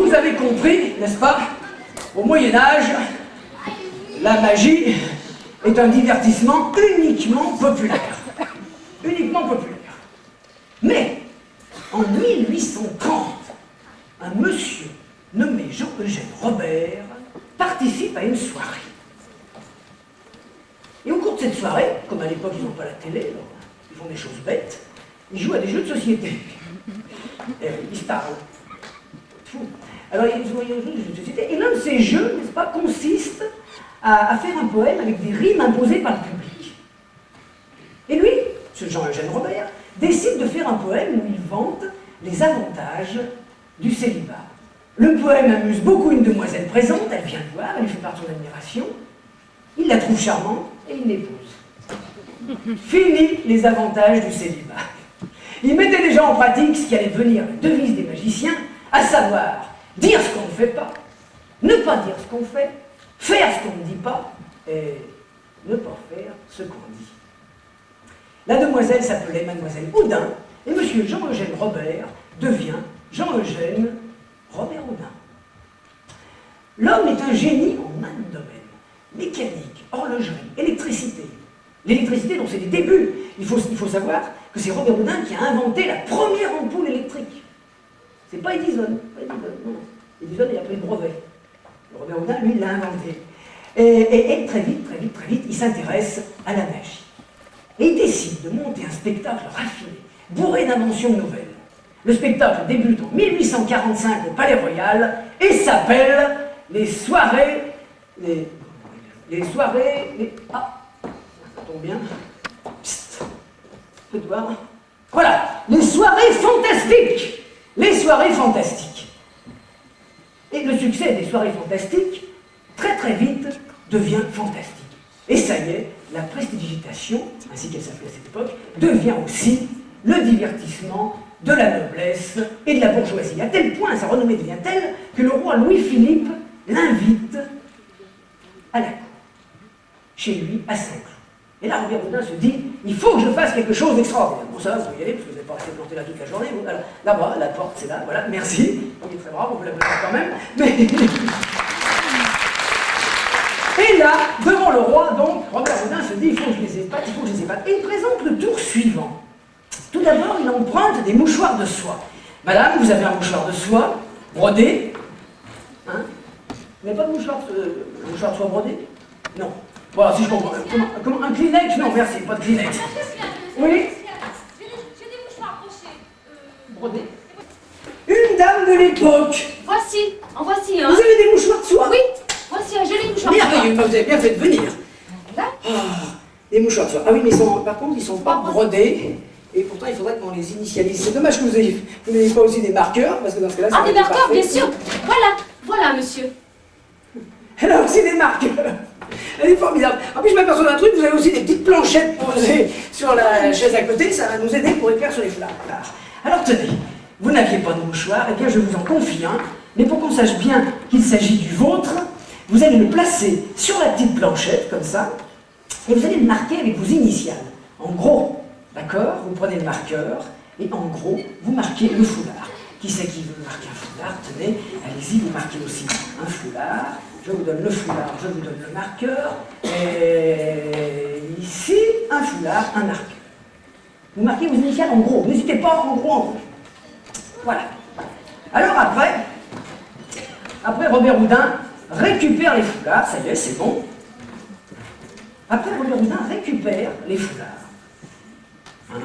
vous avez compris, n'est-ce pas, au Moyen-Âge, la magie est un divertissement uniquement populaire. Uniquement populaire. Mais, en 1830, un monsieur nommé Jean-Eugène Robert participe à une soirée. Et au cours de cette soirée, comme à l'époque ils n'ont pas la télé, alors, ils font des choses bêtes, ils jouent à des jeux de société. Et ils se parlent. Fou. Alors ils jouent à des jeux de société, et l'un de ces jeux, n'est-ce pas, consiste à faire un poème avec des rimes imposées par le public. Et lui, ce Jean-Eugène Robert, décide de faire un poème où il vante les avantages du célibat. Le poème amuse beaucoup une demoiselle présente, elle vient le voir, elle lui fait part de son admiration, il la trouve charmante et il l'épouse. Fini les avantages du célibat. Il mettait déjà en pratique ce qui allait devenir la devise des magiciens, à savoir dire ce qu'on ne fait pas, ne pas dire ce qu'on fait, faire ce qu'on ne dit pas et ne pas faire ce qu'on dit. La demoiselle s'appelait Mademoiselle Oudin et monsieur Jean-Eugène Robert devient Jean-Eugène Robert Oudin. L'homme est un génie en main de domaine. Mécanique, horlogerie, électricité. L'électricité, dont c'est les débuts. Il faut savoir que c'est Robert Houdin qui a inventé la première ampoule électrique. C'est pas Edison. Non. Edison, il a pris le brevet. Robert Houdin, lui, il l'a inventé. Et très vite, il s'intéresse à la magie. Et il décide de monter un spectacle raffiné, bourré d'inventions nouvelles. Le spectacle débute en 1845 au Palais Royal et s'appelle les soirées... Ah, ça tombe bien. Psst. Faites voir. Voilà, les soirées fantastiques. Les soirées fantastiques. Et le succès des soirées fantastiques, très vite, devient fantastique. Et ça y est, la prestidigitation, ainsi qu'elle s'appelait à cette époque, devient aussi le divertissement de la noblesse et de la bourgeoisie. À tel point, sa renommée devient telle que le roi Louis-Philippe l'invite à la cour, chez lui, à Saint-Cloud. Et là, Robert Houdin se dit, il faut que je fasse quelque chose d'extraordinaire. Bon, ça va, vous pouvez y aller, parce que vous n'avez pas resté planté là toute la journée. Alors, là-bas, la porte, c'est là, voilà, merci. Il est très brave, on vous l'applaudit quand même. Mais... Et là, devant le roi, donc, Robert Houdin se dit, il faut que je les épate, Et il présente le tour suivant. Tout d'abord, il emprunte des mouchoirs de soie. Madame, vous avez un mouchoir de soie, brodé. Hein? Vous n'avez pas de mouchoir de soie brodé? Non. Voilà, si je comprends. Comment un Kleenex? Non, merci, pas de Kleenex. Oui? J'ai des mouchoirs brochés. Brodé. Une dame de l'époque. En voici un. Vous avez des mouchoirs de soie? Oui, voici un joli mouchoir de soie. Merveilleux, vous avez bien fait de venir. Là. Des mouchoirs de soie. Ah oui, mais par contre, ils ne sont pas brodés. Et pourtant, il faudrait qu'on les initialise. C'est dommage que vous n'ayez pas aussi des marqueurs, parce que dans ce cas-là, des marqueurs, bien sûr. Voilà, monsieur. Elle a aussi des marqueurs. Elle est formidable. En plus, je m'aperçois d'un truc, vous avez aussi des petites planchettes posées sur la chaise à côté, ça va nous aider pour écrire sur les foulards. Alors tenez, vous n'aviez pas de mouchoir, eh bien je vous en confie un, mais pour qu'on sache bien qu'il s'agit du vôtre, vous allez le placer sur la petite planchette, comme ça, et vous allez le marquer avec vos initiales. En gros, d'accord, vous prenez le marqueur, et en gros, vous marquez le foulard. Qui c'est qui veut marquer un foulard? Tenez, allez-y, vous marquez aussi un foulard. Je vous donne le foulard, je vous donne le marqueur, et ici, un foulard, un marqueur. Vous marquez vos initiales en gros, n'hésitez pas, en gros. Voilà. Alors après Robert Houdin récupère les foulards, ça y est, c'est bon. Après Robert Houdin récupère les foulards. 1,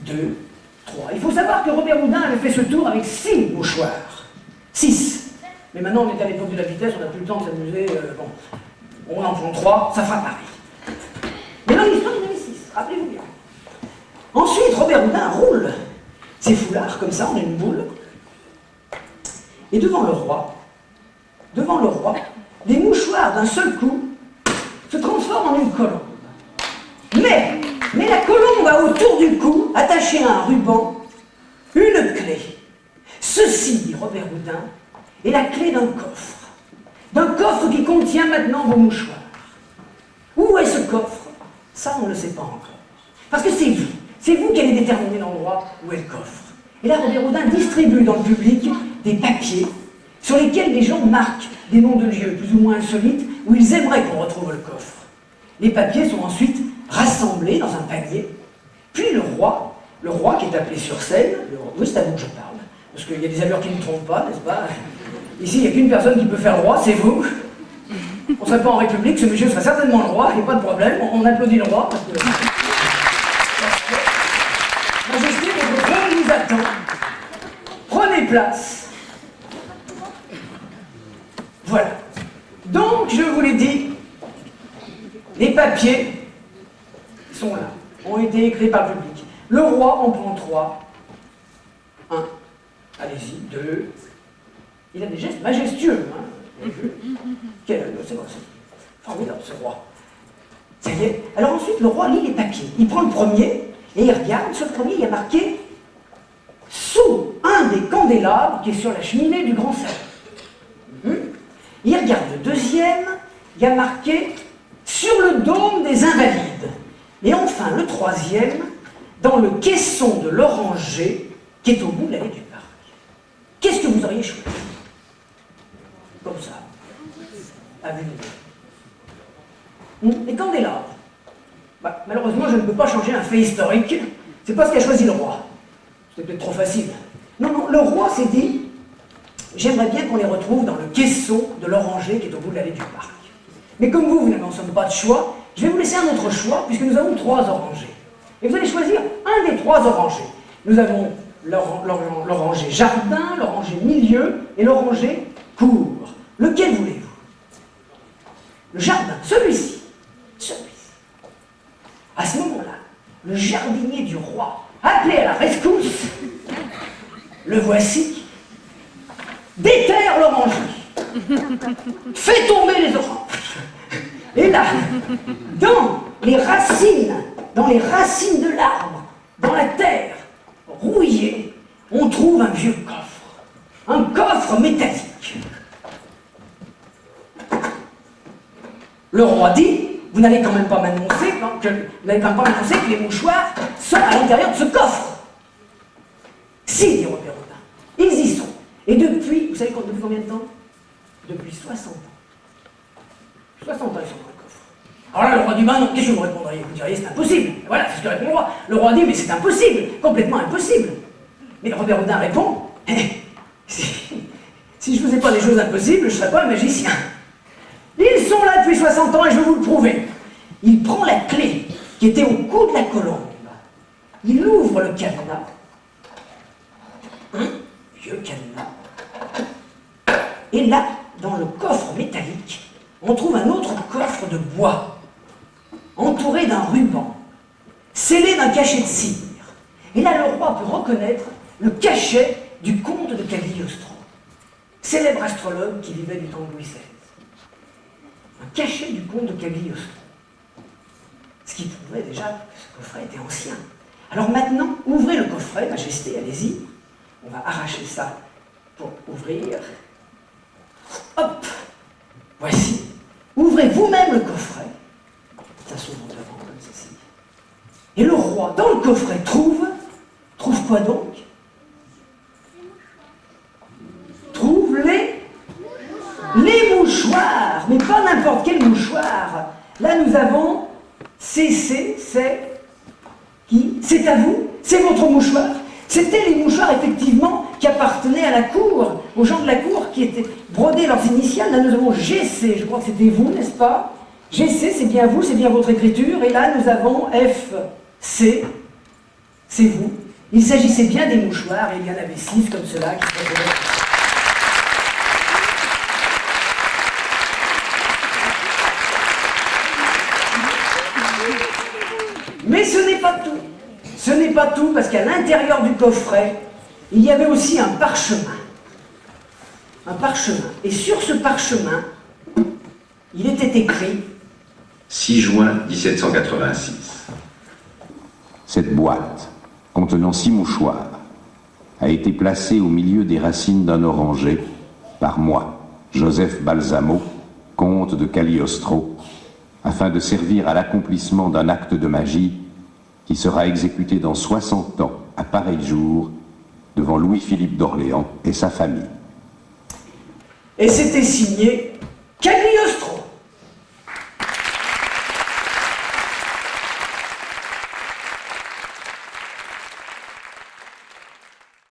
2, 3. Il faut savoir que Robert Houdin avait fait ce tour avec 6 mouchoirs. 6. Mais maintenant, on est à l'époque de la vitesse, on n'a plus le temps de s'amuser. Bon, on en prend 3, ça fera pareil. Mais dans l'histoire, il y en avait 6, rappelez-vous bien. Ensuite, Robert Houdin roule ses foulards, comme ça, en une boule. Et devant le roi, les mouchoirs, d'un seul coup, se transforment en une colombe. Mais la colombe a autour du cou, attachée à un ruban, une clé. Ceci, dit Robert Houdin, est la clé d'un coffre qui contient maintenant vos mouchoirs. Où est ce coffre? Ça, on ne le sait pas encore. Parce que c'est vous qui allez déterminer l'endroit où est le coffre. Et là, Robert Houdin distribue dans le public des papiers sur lesquels les gens marquent des noms de lieux plus ou moins insolites où ils aimeraient qu'on retrouve le coffre. Les papiers sont ensuite rassemblés dans un panier, puis le roi qui est appelé sur scène, oui c'est à vous que je parle, parce qu'il y a des allures qui ne trompent pas, n'est-ce pas? Ici il n'y a qu'une personne qui peut faire le roi, c'est vous. On ne serait pas en République, ce monsieur serait certainement le roi, il n'y a pas de problème, on applaudit le roi parce que... Majesté, votre trône nous attend. Prenez place. Voilà. Donc, je vous l'ai dit, les papiers sont là, ont été écrits par le public. Le roi en prend 3. 1. Allez-y. 2. Il a des gestes majestueux. Hein. C'est formidable, ce roi. Ça y est. Alors ensuite, le roi lit les papiers. Il prend le premier et il regarde. Sur le premier, il y a marqué « Sous un des candélabres qui est sur la cheminée du grand salon ». Il regarde le deuxième, il y a marqué « Sur le dôme des Invalides ». Et enfin, le troisième, dans le caisson de l'oranger qui est au bout de l'allée du parc. Qu'est-ce que vous auriez choisi? Comme ça. À vue de nez. Les candélabres. Bah, malheureusement, je ne peux pas changer un fait historique. C'est pas ce qu'a choisi le roi. C'était peut-être trop facile. Non, non, le roi s'est dit j'aimerais bien qu'on les retrouve dans le caisson de l'oranger qui est au bout de l'allée du parc. Mais comme vous n'avez en somme pas de choix, je vais vous laisser un autre choix, puisque nous avons 3 orangers. Et vous allez choisir un des 3 orangers. Nous avons l'oranger jardin, l'oranger milieu et l'oranger cour. Lequel voulez-vous? Le jardin, celui-ci. Celui-ci. À ce moment-là, le jardinier du roi, appelé à la rescousse, le voici, déterre l'oranger, fait tomber les oranges. Et là, dans les racines de l'arbre, dans la terre rouillée, on trouve un vieux coffre, un coffre métallique. Le roi dit, vous n'allez quand même pas m'annoncer que les mouchoirs sont à l'intérieur de ce coffre. Si, dit Robert Houdin, ils y sont. Et depuis, vous savez depuis combien de temps? Depuis 60 ans. 60 ans, ils sont dans le coffre. Alors là, le roi dit, bah non, qu'est-ce que vous répondriez? Vous diriez, c'est impossible. Et voilà, c'est ce que répond le roi. Le roi dit, mais c'est impossible, complètement impossible. Mais Robert Houdin répond, si je ne faisais pas des choses impossibles, je ne serais pas un magicien. Ils sont là depuis 60 ans et je vais vous le prouver. Il prend la clé qui était au cou de la colombe. Il ouvre le cadenas. Un vieux cadenas. Et là, dans le coffre métallique, on trouve un autre coffre de bois, entouré d'un ruban, scellé d'un cachet de cire. Et là, le roi peut reconnaître le cachet du comte de Cagliostro, célèbre astrologue qui vivait du temps de Louis XVI. Un cachet du comte de Cagliostro. Ce qui prouvait déjà que ce coffret était ancien. Alors maintenant, ouvrez le coffret, Majesté, allez-y. On va arracher ça pour ouvrir. Hop! Voici. Ouvrez vous-même le coffret. Ça s'ouvre devant comme ceci. Et le roi, dans le coffret, trouve quoi donc? Trouve les mouchoirs, mais pas n'importe quel mouchoir. Là, nous avons CC, c'est qui? C'est à vous? C'est votre mouchoir? C'était les mouchoirs, effectivement, qui appartenaient à la cour, aux gens de la cour qui étaient brodés leurs initiales. Là, nous avons GC, je crois que c'était vous, n'est-ce pas? GC, c'est bien vous, c'est bien votre écriture. Et là, nous avons FC, c'est vous. Il s'agissait bien des mouchoirs, et il y en avait 6 comme cela qui faisaient... Mais ce n'est pas tout. Ce n'est pas tout, parce qu'à l'intérieur du coffret, il y avait aussi un parchemin. Un parchemin. Et sur ce parchemin, il était écrit 6 juin 1786. Cette boîte, contenant 6 mouchoirs, a été placée au milieu des racines d'un oranger par moi, Joseph Balsamo, comte de Cagliostro, afin de servir à l'accomplissement d'un acte de magie qui sera exécuté dans 60 ans, à pareil jour, devant Louis-Philippe d'Orléans et sa famille. Et c'était signé Cagliostro.